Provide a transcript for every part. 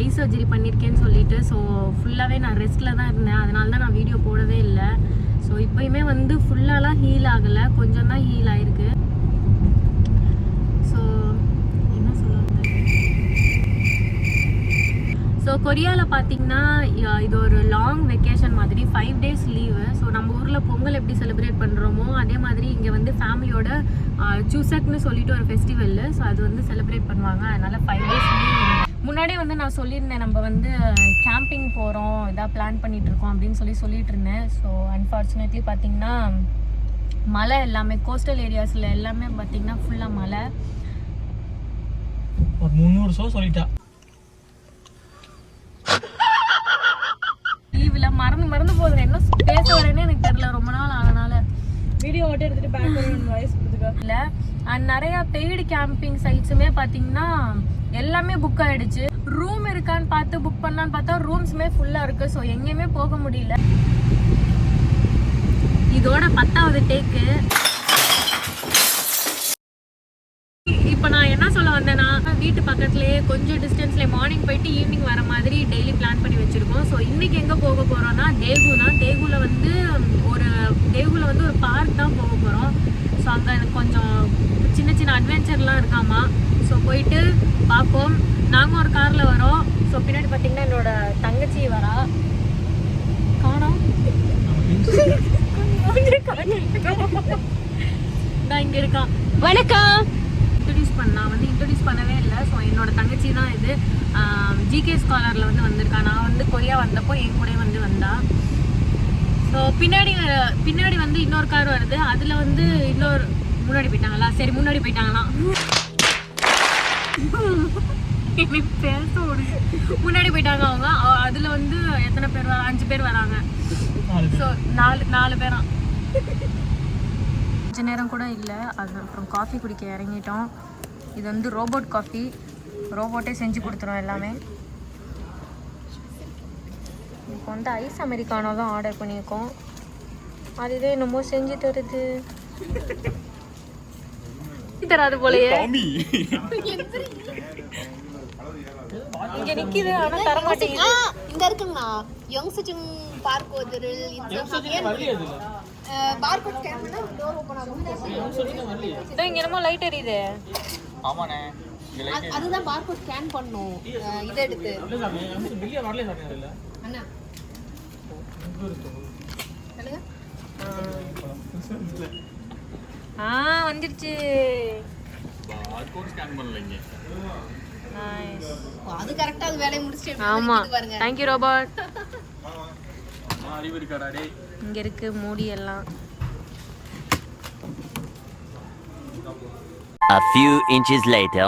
Eye surgery பண்ணியிருக்கேன்னு சொல்லிட்டு. So ஃபுல்லாகவே நான் ரெஸ்ட்டில் தான் இருந்தேன், அதனால தான் நான் வீடியோ போடவே இல்லை. ஸோ இப்போயுமே வந்து ஃபுல்லாலாம் ஹீல் ஆகலை, கொஞ்சம் தான் ஹீல் ஆகிருக்கு. ஸோ என்ன சொல்லுவாங்க, ஸோ கொரியாவில் பார்த்தீங்கன்னா இது ஒரு லாங் வெக்கேஷன் மாதிரி, 5 days லீவு. ஸோ நம்ம ஊரில் பொங்கல் எப்படி செலிப்ரேட் பண்ணுறோமோ அதே மாதிரி இங்கே வந்து ஃபேமிலியோட சூசக்னு சொல்லிட்டு ஒரு ஃபெஸ்டிவல். ஸோ அது வந்து செலிப்ரேட் பண்ணுவாங்க, அதனால் 5 days லீவ். முன்னாடியே வந்து நான் சொல்லியிருந்தேன் நம்ம வந்து கேம்பிங் போகிறோம், இதாக பிளான் பண்ணிகிட்ருக்கோம் அப்படின்னு சொல்லிட்டு இருந்தேன். ஸோ அன்ஃபார்ச்சுனேட்லி பார்த்தீங்கன்னா மழை எல்லாமே கோஸ்டல் ஏரியாஸில் எல்லாமே பார்த்தீங்கன்னா ஃபுல்லாக மழை. ஒரு 300 சொல்லிட்டா லீவில் மறந்து போகுது, என்ன பேச வரேன்னு எனக்கு தெரியல, ரொம்ப நாள் ஆனனால வீடியோ மட்டும் எடுத்துட்டு பேக் வாய்ஸ் கொடுத்துக்க இல்லை. அண்ட் நிறையா பெய்டு கேம்பிங் சைட்ஸுமே பார்த்தீங்கன்னா எல்லாமே புக் ஆகிடுச்சு. ரூம் இருக்கான்னு பார்த்து புக் பண்ணலான்னு பார்த்தா ரூம்ஸுமே ஃபுல்லாக இருக்குது. ஸோ எங்கேயுமே போக முடியல. இதோட 10வது டேக்கு. இப்போ நான் என்ன சொல்ல வந்தேன்னா, வீட்டு பக்கத்துலேயே கொஞ்சம் டிஸ்டன்ஸ்லேயே மார்னிங் போயிட்டு ஈவினிங் வர மாதிரி டெய்லி பிளான் பண்ணி வச்சுருக்கோம். ஸோ இன்றைக்கி எங்கே போக போகிறோன்னா தேகு தான். தேகுவில் வந்து ஒரு பார்க் தான் போக போகிறோம். ஸோ அங்கே எனக்கு கொஞ்சம் சின்ன அட்வென்ச்சர்லாம் இருக்காமா. ஸோ போயிட்டு பார்ப்போம். நாங்கள் ஒரு காரில் வரோம். ஸோ பின்னாடி பார்த்தீங்கன்னா என்னோட தங்கச்சி வரா, காணோம் நான் இங்கே இருக்கான். வணக்கம். இன்ட்ரடியூஸ் பண்ணவே இல்லை. ஸோ என்னோட தங்கச்சி தான் இது. ஜிகே ஸ்காலரில் வந்து வந்திருக்கா. நான் வந்து கொரியா வந்தப்போ என் கூட வந்து வந்தா. ஸோ பின்னாடி வந்து இன்னொரு கார் வருது. அதில் வந்து முன்னாடி போயிட்டாங்களா, சரி முன்னாடி போயிட்டாங்களாம், பேச முன்னாடி போயிட்டாங்க அவங்க. அதில் வந்து எத்தனை பேர் 5 பேர் வராங்க. ஸோ 4 பேராம். கொஞ்ச நேரம் கூட இல்லை. அது அப்புறம் காஃபி குடிக்க இறங்கிட்டோம். இது வந்து ரோபோட் காஃபி, ரோபோட்டே செஞ்சு கொடுத்துரும் எல்லாமே. இப்போ வந்து ஐஸ் அமெரிக்கானோ தான் ஆர்டர் பண்ணியிருக்கோம். அதுவே என்னமோ செஞ்சு தருது தராது போலயே. இங்க நிக்குது ஆனா தர மாட்டேங்குது. இங்க இருக்குங்கண்ணா யங்சுஜிங் பார்க் ஓதரில் பார்கோட் ஸ்கேன் பண்ணா டோர் ஓபன் ஆகும். இதோ இங்க என்னமோ லைட் எரியுது. ஆமாண்ணே, அதுதான் பார்கோட் ஸ்கேன் பண்ணோம். இத எடுத்து பில்லியா வரல சாப்பிட்டீங்க அண்ணா சொல்லுங்க. வந்துருச்சு. பார்கோட் ஸ்கேன் பண்ணலங்க. நைஸ். அது கரெக்ட்டா அது வேலைய முடிச்சிட்டு ஆமா, थैंक यू ரோபோட். அறிவு இருக்காடா டேய். இங்க இருக்கு மூடி எல்லாம். A few inches later.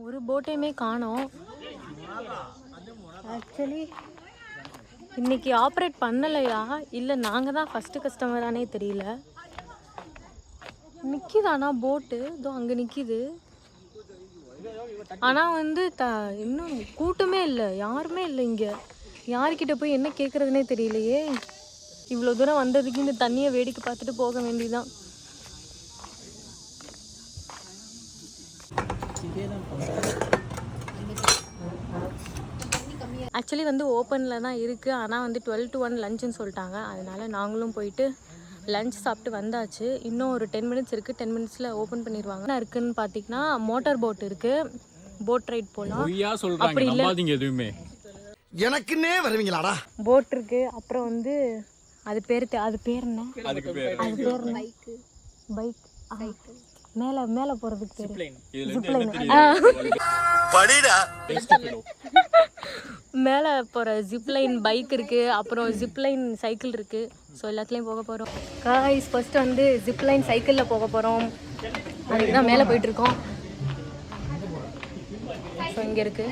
ஒரு போட்டையுமே காணோம். ஆக்சுவலி இன்னைக்கு ஆப்ரேட் பண்ணலையா இல்லை நாங்கள் தான் ஃபஸ்ட்டு கஸ்டமரானே தெரியல. நிற்கிதானா போட்டு, இதோ அங்கே நிற்கிது. ஆனால் வந்து இன்னும் கூட்டமே இல்லை, யாருமே இல்லை இங்கே. யார்கிட்ட போய் என்ன கேட்குறதுனே தெரியலையே. இவ்வளோ தூரம் வந்ததுக்கு இந்த தண்ணியை வேடிக்கை பார்த்துட்டு போக வேண்டியதான். ஆக்சுவலி வந்து ஓப்பனில் தான் இருக்குது. ஆனால் வந்து 12 to 1 லஞ்சுன்னு சொல்லிட்டாங்க. அதனால் நாங்களும் போயிட்டு லஞ்ச் சாப்பிட்டு வந்தாச்சு. இன்னும் ஒரு 10 minutes இருக்குது. 10 minutesல ஓப்பன் பண்ணிடுவாங்க. என்ன இருக்குதுன்னு பார்த்தீங்கன்னா மோட்டார் போட் இருக்குது, போட் ரைட் போகலாம். அப்படி இல்லை எதுவுமே எனக்குன்னே வருவீங்களாடா. போட் இருக்குது. அப்புறம் வந்து அது பேர் என்ன, பைக் மேலே போகிறதுக்கு பேர் மேலே போகிற ஜிப்லைன் பைக் இருக்குது. அப்புறம் ஜிப்லைன் சைக்கிள் இருக்குது. ஸோ எல்லாத்துலேயும் போக போகிறோம். காய்ஸ் ஃபர்ஸ்ட் வந்து ஜிப்லைன் சைக்கிளில் போக போகிறோம். அதுக்கு தான் மேலே போயிட்டுருக்கோம். ஸோ இங்கே இருக்குது.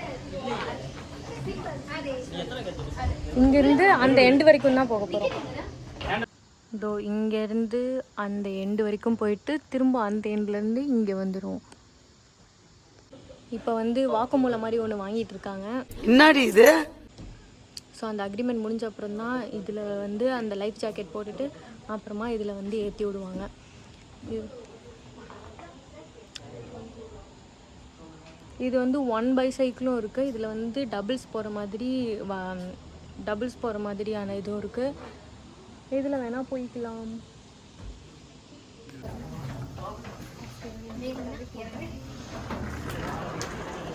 இங்கேருந்து அந்த எண்டு வரைக்கும் தான் போக போகிறோம். இதோ இங்கேருந்து அந்த எண்டு வரைக்கும் போயிட்டு திரும்ப அந்த எண்ட்லேருந்து இங்கே வந்துடும். இப்போ வந்து வாக்குமூலம் மாதிரி ஒன்று வாங்கிட்டு இருக்காங்க. என்னடி இது? ஸோ அந்த அக்ரிமெண்ட் முடிஞ்ச அப்புறம் தான் இதில் வந்து அந்த லைஃப் ஜாக்கெட் போட்டுட்டு அப்புறமா இதில் வந்து ஏற்றி விடுவாங்க. இது வந்து 1 பைசைக்கிளும் இருக்குது. இதில் வந்து டபுள்ஸ் போகிற மாதிரியான இதுவும் இருக்குது. இதில் வேணால் போய்க்கலாம்.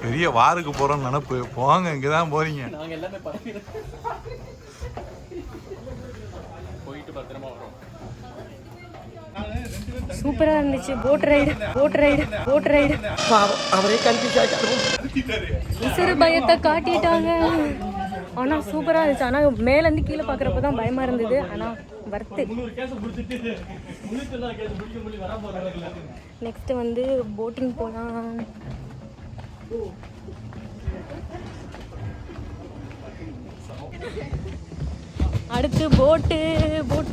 பெரிய வாருக்கு போறோம் நினைப்பு. போங்க, இங்கதான் போறீங்க. நாங்க எல்லாமே போயிட்டு பத்திரமா வரோம். சூப்பராக இருந்துச்சு. Boat ride. அவரே கன்ஃபியூஸ் ஆகிட்டாரு. உசுறு பயத்தை காட்டிட்டாங்க. ஆனால் சூப்பராக இருந்துச்சு. ஆனால் மேலேருந்து கீழே பார்க்குறப்ப தான் பயமாக இருந்தது. ஆனால் வர்த்து. நெக்ஸ்ட் வந்து போட்டிங் போகலாம். அடுத்து போட்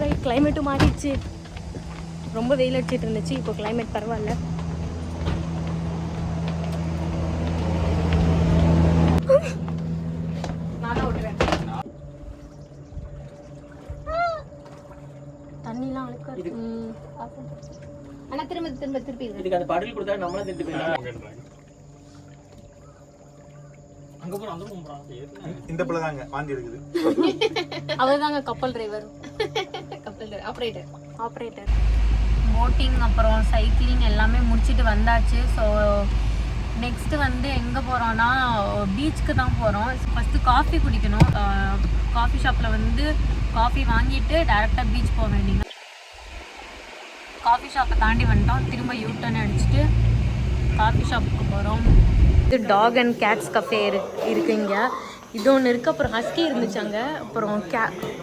ரைட். கிளைமேட்டும் மாறிடுச்சு. ரொம்ப வெயில் அடிச்சிட்டு இருந்துச்சு. இப்போ கிளைமேட் பரவாயில்ல. தண்ணிலாம் அழுக்காது. ஆனா திருப்பி இதுக்கு அந்த படல் கொடுத்தா நம்மள திட்டு போயிடலாம். அங்க போறோம், அங்க போறோம். இந்த பிள்ளை தாங்க வாந்தி எடுக்குது. அவர் தாங்க கப்பல் டிரைவர், ஆப்ரேட்டர். போட்டிங் அப்புறம் சைக்கிளிங் எல்லாமே முடிச்சுட்டு வந்தாச்சு. ஸோ நெக்ஸ்ட்டு வந்து எங்கே போகிறோன்னா பீச்சுக்கு தான் போகிறோம். ஃபஸ்ட்டு காஃபி குடிக்கணும். காஃபி ஷாப்பில் வந்து காஃபி வாங்கிட்டு டேரெக்டாக பீச் போக வேண்டியது. காஃபி ஷாப்பை தாண்டி வந்துட்டோம். திரும்ப யூட்டர்ன் அடிச்சுட்டு காஃபி ஷாப்புக்கு போகிறோம். இது டாக் அண்ட் கேட்ஸ் கஃபே இருக்குங்க. இது ஒன்று இருக்குது. அப்புறம் ஹஸ்கி இருந்துச்சு அங்கே. அப்புறம்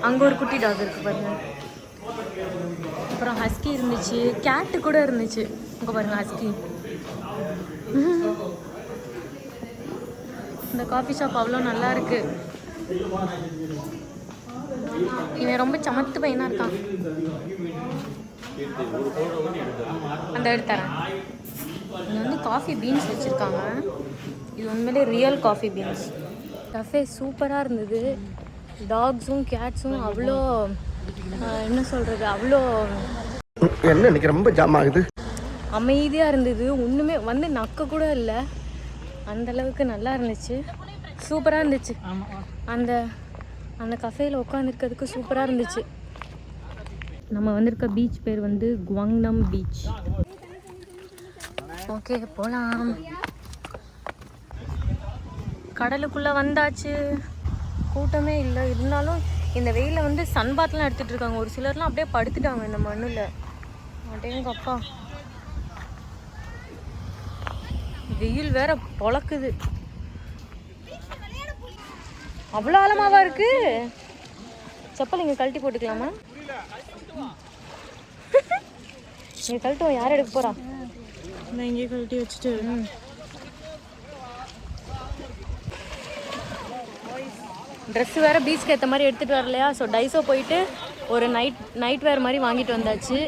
அங்கே ஒரு குட்டி டாக் இருக்குது பாருங்கள். அப்புறம் ஹஸ்கி இருந்துச்சு, கேட்டு கூட இருந்துச்சு. அங்கே பாருங்கள் ஹஸ்கி. இந்த காஃபி ஷாப் அவ்வளோ நல்லா இருக்கு. இவன் ரொம்ப சமத்து பையனாக இருக்கான். அந்த எடுத்துறேன். இங்கே வந்து காஃபி பீன்ஸ் வச்சுருக்காங்க. இது உண்மையிலே ரியல் காஃபி பீன்ஸ். கஃபே சூப்பராக இருந்தது. டாக்ஸும் கேட்ஸும் அவ்வளோ என்ன சொல்கிறது, அவ்வளோ என்ன இன்னைக்கு ரொம்ப ஜாம் ஆகுது. அமைதியாக இருந்தது. ஒன்றுமே வந்து நக்க கூட இல்லை. அந்தளவுக்கு நல்லா இருந்துச்சு. சூப்பராக இருந்துச்சு. அந்த அந்த கஃபேயில் உட்காந்துருக்கிறதுக்கு சூப்பராக இருந்துச்சு. நம்ம வந்திருக்க பீச் பேர் வந்து குவாங்னம் பீச். ஓகே, போகலாம். கடலுக்குள்ளே வந்தாச்சு. கூட்டமே இல்லை. இருந்தாலும் இந்த வெயிலில் வந்து சன்பாத்லாம் எடுத்துகிட்டு இருக்காங்க. ஒரு சிலர்லாம் அப்படியே படுத்துட்டாங்க இந்த மண்ணில். அடேங்கப்பா, வெயில் வேற பொழக்குது. அவ்வளோ ஆழமாவா இருக்கு. செப்பல் இங்கே கழட்டி போட்டுக்கலாமா? இங்கே கழட்டுவோம். யார் எடுக்க போகிறா? நான் இங்கே கழட்டி வச்சுட்டு ட்ரெஸ்ஸு வேறு பீச்சுக்கு ஏற்ற மாதிரி எடுத்துகிட்டு வரலையா. ஸோ டைஸோ போயிட்டு ஒரு நைட் வேர் மாதிரி வாங்கிட்டு வந்தாச்சு.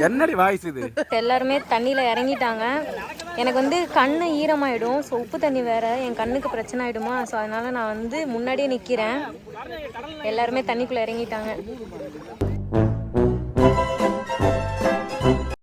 என்னடி வாய்ஸ் இது? எல்லாருமே தண்ணியில் இறங்கிட்டாங்க. எனக்கு வந்து கண் ஈரமாயிடும். ஸோ உப்பு தண்ணி வேறு என் கண்ணுக்கு பிரச்சனை ஆகிடுமா. ஸோ அதனால் நான் வந்து முன்னாடியே நிற்கிறேன். எல்லாருமே தண்ணிக்குள்ளே இறங்கிட்டாங்க.